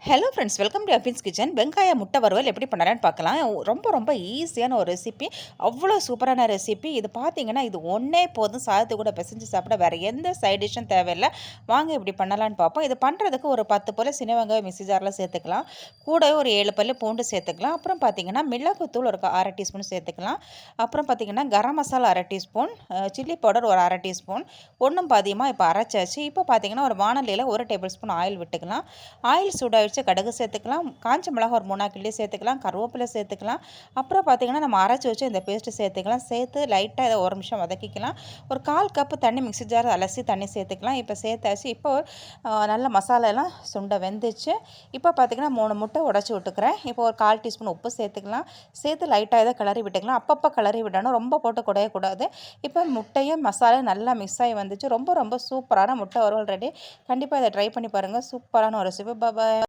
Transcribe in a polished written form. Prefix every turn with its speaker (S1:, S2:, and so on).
S1: Hello friends, welcome to அஃபின்ஸ் kitchen. வெங்காய முட்டை வறுவல் எப்படி பண்ணலான்னு பார்க்கலாம். ரொம்ப ரொம்ப ஈஸியான ஒரு ரெசிபி, அவ்வளோ சூப்பரான ரெசிபி. இது பார்த்தீங்கன்னா இது ஒன்றே போதும், சாதத்து கூட பிசைஞ்சு சாப்பிட வேறு எந்த சைட் டிஷ்ஷும் தேவையில்லை. வாங்க இப்படி பண்ணலான்னு பார்ப்போம். இது பண்ணுறதுக்கு ஒரு 10 போல் சின்ன வெங்காயம் மிக்ஸி ஜாரில் சேர்த்துக்கலாம். கூட ஒரு 7 பல்லு பூண்டு சேர்த்துக்கலாம். அப்புறம் பார்த்தீங்கன்னா மிளகுத்தூள் ஒரு அரை டீஸ்பூன் சேர்த்துக்கலாம். அப்புறம் பார்த்தீங்கன்னா கரம் மசாலா அரை டீஸ்பூன், சில்லி பவுடர் ஒரு அரை டீஸ்பூன், ஒன்றும் பாதியமாக இப்போ அரைச்சாச்சு. இப்போ பார்த்தீங்கன்னா ஒரு வானலியில் 1 டேபிள் ஸ்பூன் ஆயில் விட்டுக்கலாம். ஆயில் சூடாக கடுகு சேர்த்துக்கலாம், காஞ்ச மிளகா ஒரு 3 கிள்ளி சேர்த்துக்கலாம், கருவேப்பிலை சேர்த்துக்கலாம். அப்புறம் பார்த்திங்கன்னா நம்ம அரைச்சி வச்சு இந்த பேஸ்ட்டு சேர்த்துக்கலாம். சேர்த்து லைட்டாக இதை ஒரு நிமிஷம் வதக்கிக்கலாம். ஒரு 1/4 கப்பு தண்ணி மிக்ஸி ஜார் அலசி தண்ணி சேர்த்துக்கலாம். இப்போ சேர்த்தாச்சு. இப்போ நல்ல மசாலாலாம் சுண்டை வெந்துச்சு. இப்போ பார்த்திங்கன்னா 3 முட்டை உடச்சி விட்டுக்கிறேன். இப்போ ஒரு 1/4 டீஸ்பூன் உப்பு சேர்த்துக்கலாம். சேர்த்து லைட்டாக இதை கிளறி விட்டுக்கலாம். அப்பப்போ கிளறி விடணும், ரொம்ப போட்டு குடையக்கூடாது. இப்போ முட்டையும் மசாலா நல்லா மிக்ஸ் ஆகி வந்துச்சு. ரொம்ப ரொம்ப சூப்பரான முட்டை வறுவல் ரெடி. கண்டிப்பாக இதை ட்ரை பண்ணி பாருங்கள். சூப்பரான ஒரு ரெசிபி. பாய்.